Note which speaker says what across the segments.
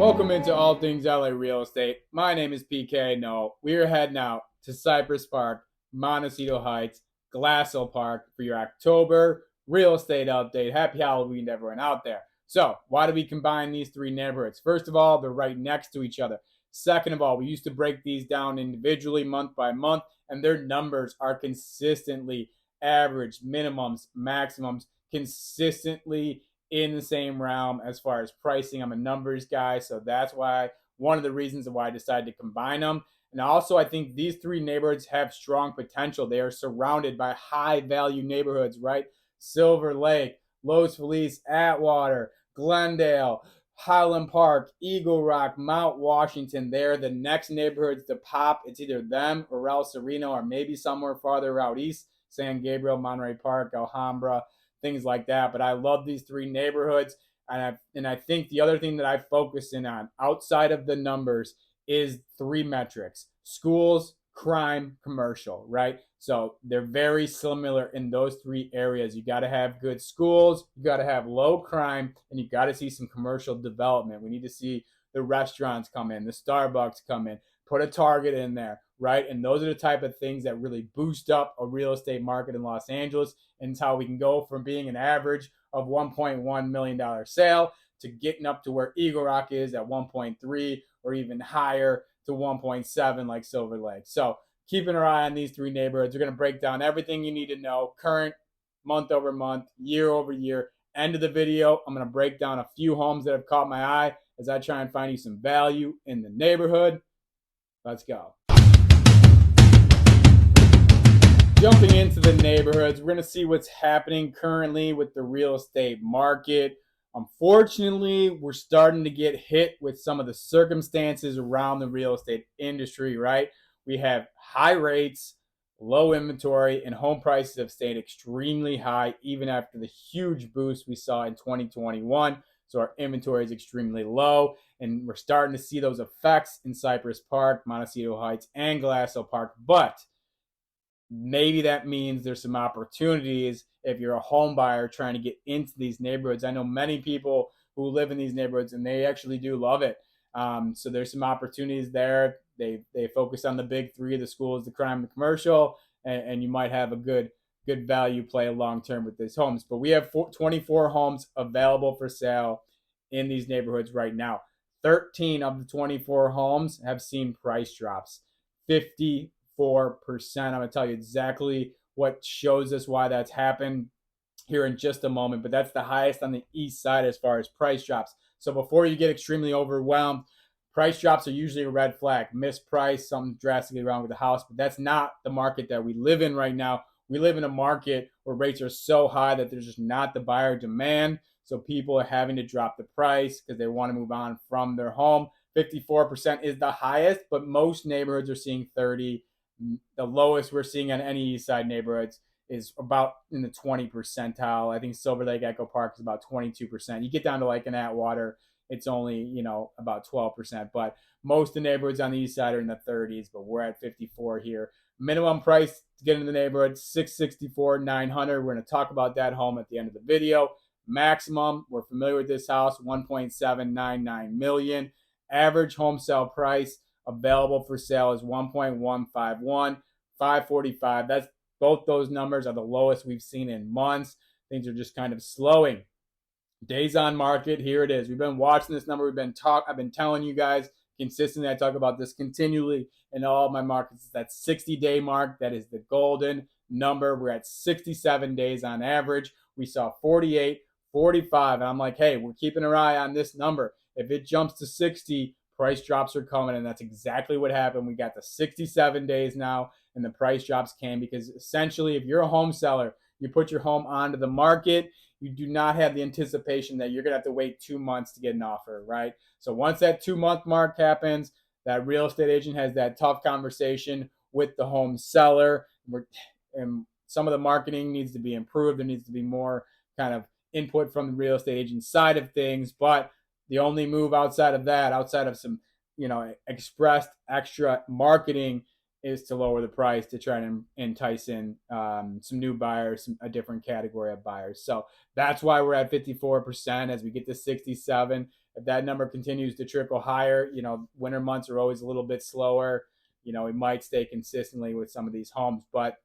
Speaker 1: Welcome into All Things LA Real Estate. My name is PK. Knoll. We are heading out to Cypress Park, Montecito Heights, Glassell Park for your October real estate update. Happy Halloween to everyone out there. So, why do we combine these three neighborhoods? First of all, they're right next to each other. Second of all, we used to break these down individually month by month, and their numbers are consistently average, minimums, maximums, consistently in the same realm as far as pricing. I'm a numbers guy, so that's why one of the reasons why I decided to combine them. And also, I think these three neighborhoods have strong potential. They are surrounded by high value neighborhoods, right? Silver Lake, Los Feliz, Atwater, Glendale, Highland Park, Eagle Rock, Mount Washington. They're the next neighborhoods to pop. It's either them or El Sereno, or maybe somewhere farther out east, San Gabriel, Monterey Park, Alhambra, things like that. But I love these three neighborhoods. And I think the other thing that I focus in on outside of the numbers is three metrics: schools, crime, commercial, right? So they're very similar in those three areas. You got to have good schools, you got to have low crime, and you got to see some commercial development. We need to see the restaurants come in, the Starbucks come in, put a Target in there, right? And those are the type of things that really boost up a real estate market in Los Angeles. And it's how we can go from being an average of $1.1 million sale to getting up to where Eagle Rock is at 1.3 or even higher to 1.7 like Silver Lake. So keeping our eye on these three neighborhoods. We're going to break down everything you need to know, current, month over month, year over year. End of the video, I'm going to break down a few homes that have caught my eye as I try and find you some value in the neighborhood. Let's go. Jumping into the neighborhoods, we're going to see what's happening currently with the real estate market. Unfortunately, we're starting to get hit with some of the circumstances around the real estate industry, right? We have high rates, low inventory, and home prices have stayed extremely high even after the huge boost we saw in 2021. So our inventory is extremely low, and we're starting to see those effects in Cypress Park, Montecito Heights, and Glassell Park. But maybe that means there's some opportunities if you're a home buyer trying to get into these neighborhoods. I know many people who live in these neighborhoods, and they actually do love it. So there's some opportunities there. They focus on the big three: the schools, the crime, the commercial, and you might have a good value play long term with these homes. But we have 24 homes available for sale in these neighborhoods right now. 13 of the 24 homes have seen price drops. 54%. I'm going to tell you exactly what shows us why that's happened here in just a moment, but that's the highest on the east side as far as price drops. So before you get extremely overwhelmed, price drops are usually a red flag. Mispriced, something drastically wrong with the house, but that's not the market that we live in right now. We live in a market where rates are so high that there's just not the buyer demand. So people are having to drop the price because they want to move on from their home. 54% is the highest, but most neighborhoods are seeing 30. The lowest we're seeing on any east side neighborhoods is about in the 20 percentile. I think Silver Lake Echo Park is about 22%. You get down to like an Atwater, it's only, about 12%. But most of the neighborhoods on the east side are in the 30s, but we're at 54 here. Minimum price to get into the neighborhood, $664,900. We're going to talk about that home at the end of the video. Maximum, we're familiar with this house, $1.799 million. Average home sale price available for sale is 1.151, 545. That's both those numbers are the lowest we've seen in months. Things are just kind of slowing. Days on market, here it is. We've been watching this number. I've been telling you guys consistently. I talk about this continually in all of my markets. It's that 60-day mark. That is the golden number. We're at 67 days on average. We saw 48, 45, and I'm like, hey, we're keeping our eye on this number. If it jumps to 60, price drops are coming, and that's exactly what happened. We got the 67 days now, and the price drops came because essentially, if you're a home seller, you put your home onto the market, you do not have the anticipation that you're going to have to wait 2 months to get an offer, right? So once that 2-month mark happens, that real estate agent has that tough conversation with the home seller. And some of the marketing needs to be improved. There needs to be more kind of input from the real estate agent side of things. But the only move outside of some, expressed extra marketing, is to lower the price to try and entice in some new buyers, a different category of buyers. So that's why we're at 54%. As we get to 67, If that number continues to trickle higher, winter months are always a little bit slower. We might stay consistently with some of these homes. But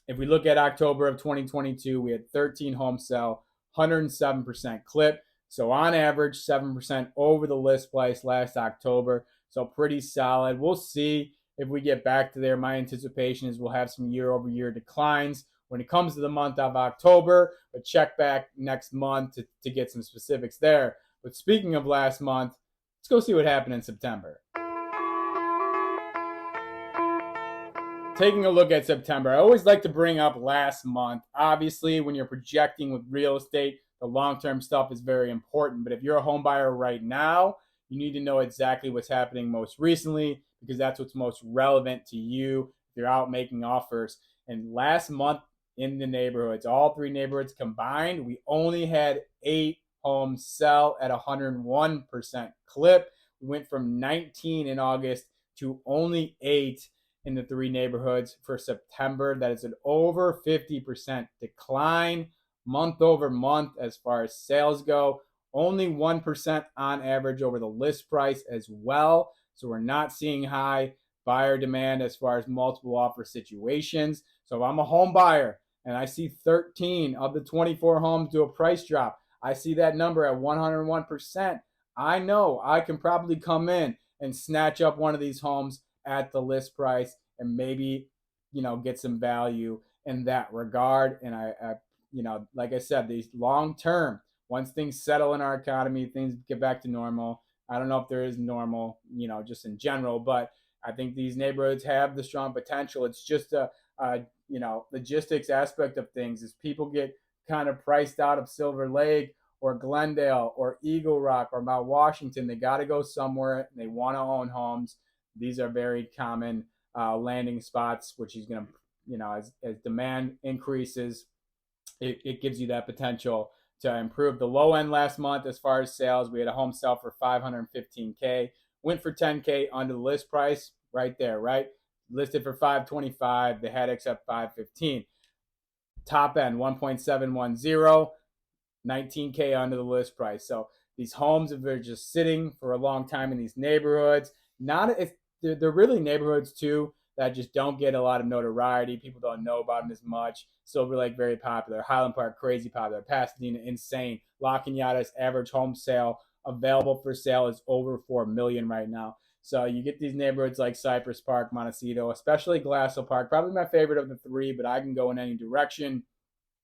Speaker 1: if we look at October of 2022, we had 13 homes sell, 107% clip. So on average, 7% over the list price last October. So pretty solid. We'll see if we get back to there. My anticipation is we'll have some year-over-year declines when it comes to the month of October, but check back next month to get some specifics there. But speaking of last month, let's go see what happened in September. Taking a look at September, I always like to bring up last month. Obviously, when you're projecting with real estate, the long-term stuff is very important. But if you're a home buyer right now, you need to know exactly what's happening most recently, because that's what's most relevant to you if you're out making offers. And last month in the neighborhoods, all three neighborhoods combined, we only had 8 homes sell at 101% clip. We went from 19 in August to only 8 in the 3 neighborhoods for September. That is an over 50% decline month over month as far as sales go. Only 1% on average over the list price as well. So we're not seeing high buyer demand as far as multiple offer situations. So if I'm a home buyer and I see 13 of the 24 homes do a price drop, I see that number at 101%. I know I can probably come in and snatch up one of these homes at the list price and maybe, get some value in that regard. And I like I said, these long term, once things settle in our economy, things get back to normal. I don't know if there is normal, just in general, but I think these neighborhoods have the strong potential. It's just a logistics aspect of things. As people get kind of priced out of Silver Lake or Glendale or Eagle Rock or Mount Washington, they got to go somewhere and they want to own homes. These are very common landing spots, which is going to, as demand increases, it gives you that potential to improve. The low end last month as far as sales, we had a home sell for $515K, went for $10K under the list price right there, right? Listed for $525, they had accept $515. Top end 1.710, $19K under the list price. So these homes, if they're just sitting for a long time in these neighborhoods, not if they're really neighborhoods too that just don't get a lot of notoriety. People don't know about them as much. Silver Lake, very popular. Highland Park, crazy popular. Pasadena, insane. La Cañada's average home sale available for sale is over $4 million right now. So you get these neighborhoods like Cypress Park, Montecito, especially Glassell Park, probably my favorite of the 3, but I can go in any direction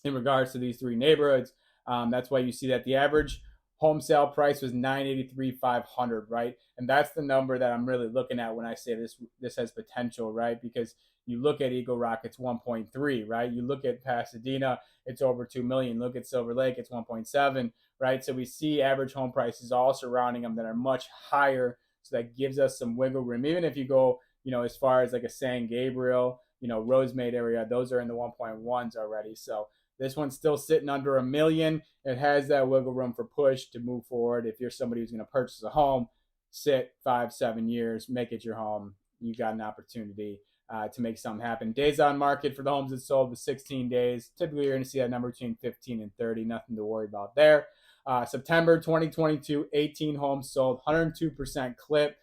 Speaker 1: in regards to these 3 neighborhoods. That's why you see that the average home sale price was $983,500, right? And that's the number that I'm really looking at when I say this has potential, right? Because you look at Eagle Rock, it's 1.3, right? You look at Pasadena, it's over 2 million. Look at Silver Lake, it's 1.7, right? So we see average home prices all surrounding them that are much higher. So that gives us some wiggle room. Even if you go, as far as like a San Gabriel, Rosemade area, those are in the 1.1s already. So this one's still sitting under $1 million. It has that wiggle room for push to move forward. If you're somebody who's going to purchase a home, sit 5-7 years, make it your home. You got an opportunity to make something happen. Days on market for the homes that sold was 16 days. Typically, you're going to see that number between 15 and 30. Nothing to worry about there. September 2022, 18 homes sold, 102% clip,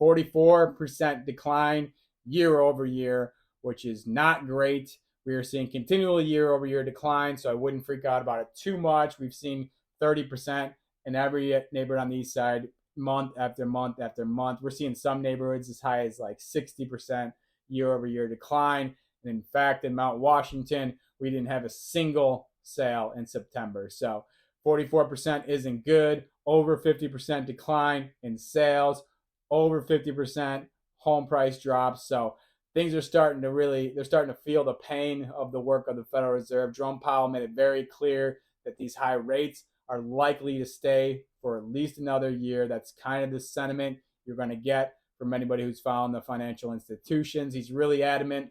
Speaker 1: 44% decline year over year, which is not great. We are seeing continual year-over-year decline, so I wouldn't freak out about it too much. We've seen 30% in every neighborhood on the east side, month after month after month. We're seeing some neighborhoods as high as like 60% year-over-year decline. And in fact, in Mount Washington, we didn't have a single sale in September. So 44% isn't good. Over 50% decline in sales. Over 50% home price drops. So things are starting to feel the pain of the work of the Federal Reserve. Jerome Powell made it very clear that these high rates are likely to stay for at least another year. That's kind of the sentiment you're going to get from anybody who's following the financial institutions. He's really adamant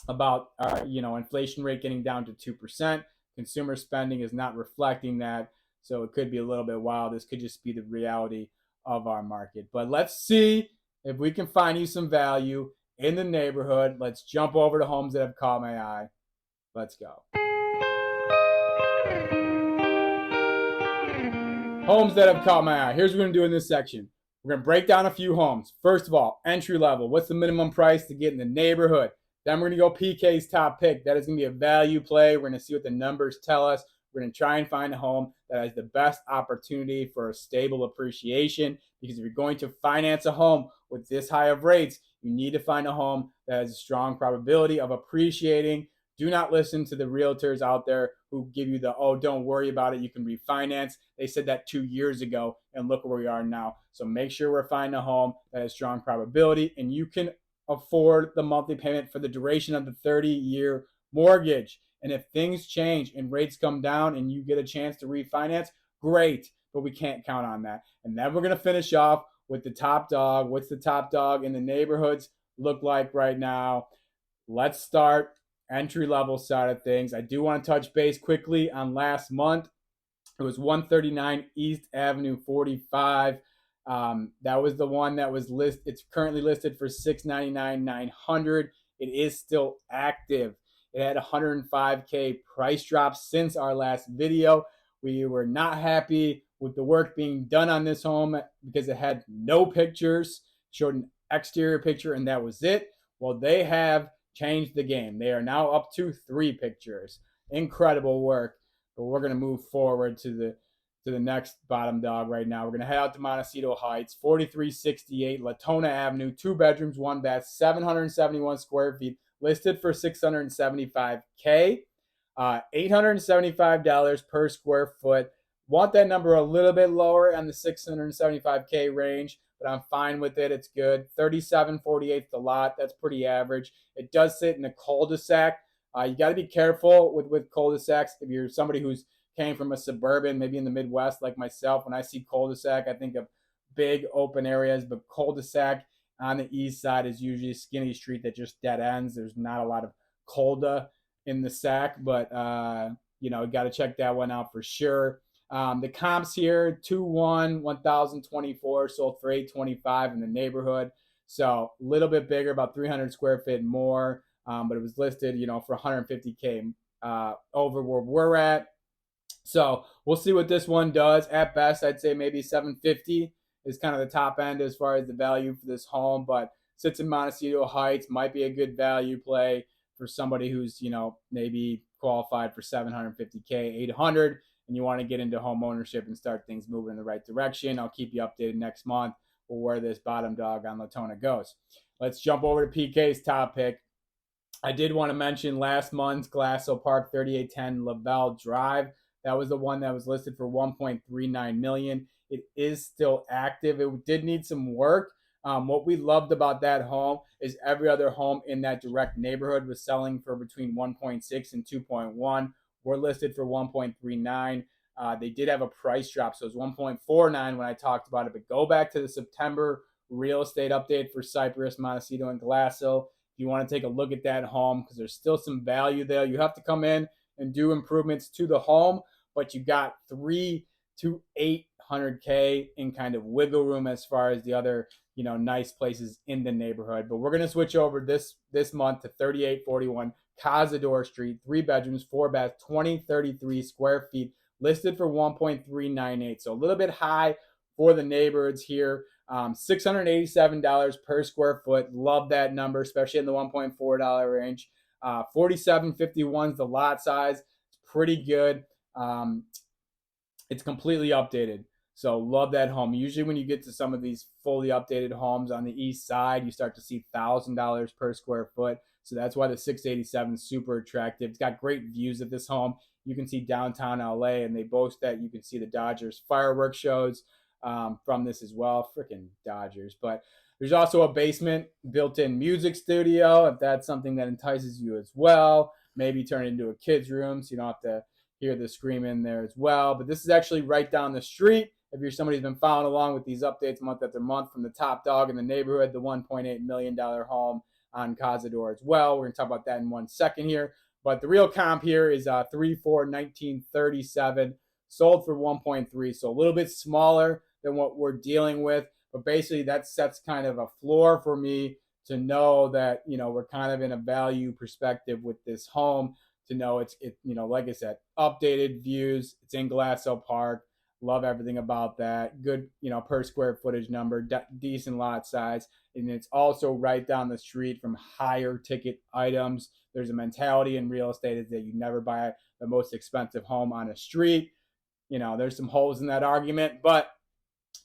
Speaker 1: about inflation rate getting down to 2%. Consumer spending is not reflecting that, so it could be a little bit wild. This could just be the reality of our market. But let's see if we can find you some value in the neighborhood. Let's jump over to homes that have caught my eye. Let's go. Homes that have caught my eye. Here's what we're going to do in this section. We're going to break down a few homes. First of all, entry level. What's the minimum price to get in the neighborhood? Then we're going to go PK's top pick. That is going to be a value play. We're going to see what the numbers tell us. We're going to try and find a home that has the best opportunity for a stable appreciation, because if you're going to finance a home with this high of rates, you need to find a home that has a strong probability of appreciating. Do not listen to the realtors out there who give you the, oh, don't worry about it, you can refinance. They said that 2 years ago, and look where we are now. So make sure we're finding a home that has strong probability, and you can afford the monthly payment for the duration of the 30-year mortgage. And if things change and rates come down and you get a chance to refinance, great, but we can't count on that. And then we're going to finish off with the top dog. What's the top dog in the neighborhoods look like right now? Let's start entry level side of things. I do want to touch base quickly on last month. It was 139 East Avenue 45. That was the one that was listed. It's currently listed for $699,900. It is still active. It had 105K price drop since our last video. We were not happy with the work being done on this home because it had no pictures, showed an exterior picture, and that was it. Well, they have changed the game. They are now up to 3 pictures. Incredible work. But we're going to move forward to the next bottom dog right now. We're going to head out to Montecito Heights, 4368 Latona Avenue, 2 bedrooms, 1 bath, 771 square feet, listed for $675K, $875 per square foot. Want that number a little bit lower on the $675K range, but I'm fine with it. It's good. 3748 the lot. That's pretty average. It does sit in a cul-de-sac. You got to be careful with cul-de-sacs. If you're somebody who's came from a suburban, maybe in the Midwest like myself, when I see cul-de-sac, I think of big open areas, but cul-de-sac on the east side is usually a skinny street that just dead ends. There's not a lot of cul-de in the sac, but you got to check that one out for sure. The comps here, 2-1, 1,024, sold for 825 in the neighborhood. So a little bit bigger, about 300 square feet more. But it was listed, for 150K over where we're at. So we'll see what this one does. At best, I'd say maybe 750 is kind of the top end as far as the value for this home, but sits in Montecito Heights, might be a good value play for somebody who's, maybe qualified for 750K, 800, and you want to get into home ownership and start things moving in the right direction. I'll keep you updated next month for where this bottom dog on Latona goes. Let's jump over to PK's top pick. I did want to mention last month's Glassell Park, 3810 Lavelle Drive. That was the one that was listed for $1.39 million. It is still active. It did need some work. What we loved about that home is every other home in that direct neighborhood was selling for between 1.6 and 2.1. We're listed for 1.39. They did have a price drop, so it was 1.49 when I talked about it. But go back to the September real estate update for Cypress, Montecito, and Glassell. If you want to take a look at that home, because there's still some value there. You have to come in and do improvements to the home, but you got 3 to 800K in kind of wiggle room as far as the other, nice places in the neighborhood. But we're going to switch over this month to 3841 Cazador Street, 3 bedrooms, 4 baths, 2033 square feet, listed for 1.398. So a little bit high for the neighborhoods here. $687 per square foot. Love that number, especially in the $1.4 range. 4751 is the lot size. It's pretty good. It's completely updated. So love that home. Usually when you get to some of these fully updated homes on the east side, you start to see $1,000 per square foot. So that's why the 687 is super attractive. It's got great views of this home. You can see downtown LA, and they boast that you can see the Dodgers fireworks shows from this as well. Freaking Dodgers. But there's also a basement built-in music studio, if that's something that entices you as well. Maybe turn it into a kid's room so you don't have to hear the screaming there as well. But this is actually right down the street. If you're somebody who's been following along with these updates month after month from the top dog in the neighborhood, the $1.8 million home on Cazador as well. We're going to talk about that in 1 second here. But the real comp here is 3/4/1937, sold for 1.3, so a little bit smaller than what we're dealing with. But basically that sets kind of a floor for me to know that, we're kind of in a value perspective with this home, to know it's like I said, updated views. It's in Glassell Park. Love everything about that. Good, per square footage number, decent lot size. And it's also right down the street from higher ticket items. There's a mentality in real estate is that you never buy the most expensive home on a street. There's some holes in that argument, but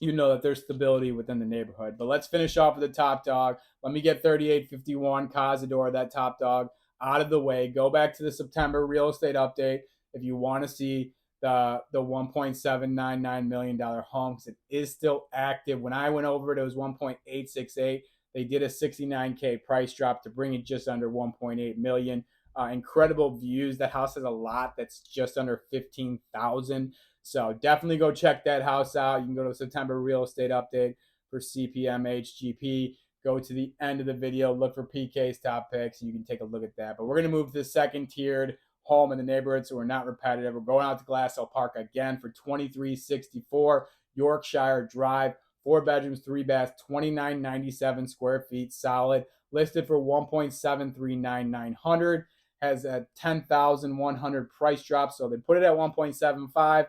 Speaker 1: that there's stability within the neighborhood. But let's finish off with the top dog. Let me get 3851 Cazador, that top dog, out of the way. Go back to the September real estate update if you want to see the $1.799 million home, because it is still active. When I went over it was 1.868. They did a 69K price drop to bring it just under 1.8 million. Incredible views. That house has a lot that's just under 15,000. So definitely go check that house out. You can go to the September real estate update for CPMHGP. Go to the end of the video, look for PK's top picks, and you can take a look at that. But we're going to move to the second tiered home in the neighborhood, so we're not repetitive. We're going out to Glassell Park again for $23.64 Yorkshire Drive, 4 bedrooms, 3 baths, 2997 square feet, solid. Listed for $1.739900. Has a 10,100 price drop, so they put it at 1.75.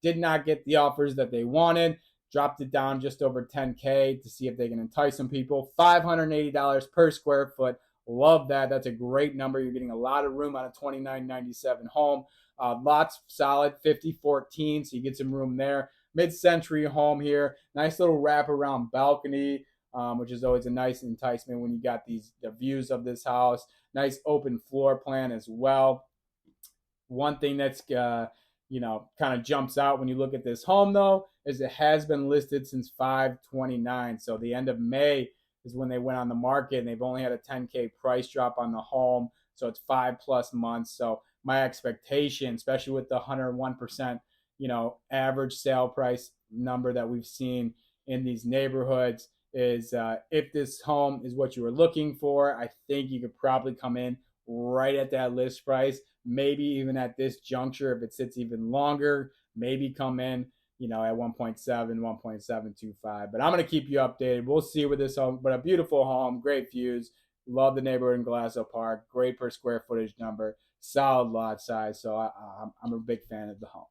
Speaker 1: Did not get the offers that they wanted. Dropped it down just over 10K to see if they can entice some people. $580 per square foot. Love that. That's a great number. You're getting a lot of room on a $29.97 home. Lots solid, 50-14, so you get some room there. Mid-century home here. Nice little wraparound balcony, which is always a nice enticement when you got the views of this house. Nice open floor plan as well. One thing that's kind of jumps out when you look at this home, though, is it has been listed since 5/29. So the end of May is when they went on the market, and they've only had a 10K price drop on the home. So it's 5+ months. So my expectation, especially with the 101%, average sale price number that we've seen in these neighborhoods, is if this home is what you were looking for, I think you could probably come in right at that list price. Maybe even at this juncture, if it sits even longer, maybe come in, at 1.7, 1.725. But I'm going to keep you updated. We'll see with this home, but a beautiful home, great views. Love the neighborhood in Glassell Park. Great per square footage number, solid lot size. So I'm a big fan of the home.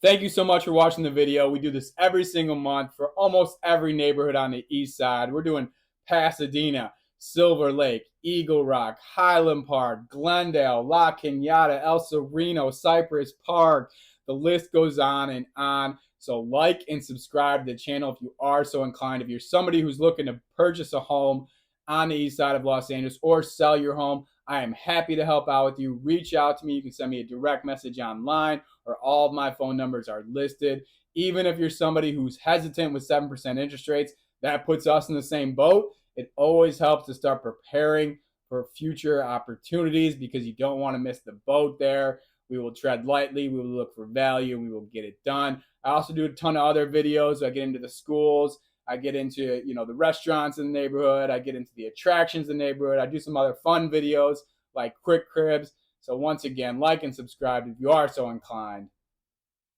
Speaker 1: Thank you so much for watching the video. We do this every single month for almost every neighborhood on the east side. We're doing Pasadena, Silver Lake, Eagle Rock, Highland Park, Glendale, La Cañada, El Sereno, Cypress Park. The list goes on and on. So like and subscribe to the channel if you are so inclined. If you're somebody who's looking to purchase a home on the east side of Los Angeles or sell your home, I am happy to help out with you. Reach out to me. You can send me a direct message online, or all of my phone numbers are listed. Even if you're somebody who's hesitant with 7% interest rates, that puts us in the same boat. It always helps to start preparing for future opportunities, because you don't want to miss the boat there. We will tread lightly. We will look for value, and we will get it done. I also do a ton of other videos. I get into the schools. I get into, the restaurants in the neighborhood. I get into the attractions in the neighborhood. I do some other fun videos like Quick Cribs. So once again, like and subscribe if you are so inclined.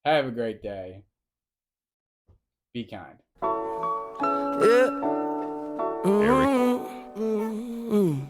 Speaker 1: Have a great day. Be kind. Yeah.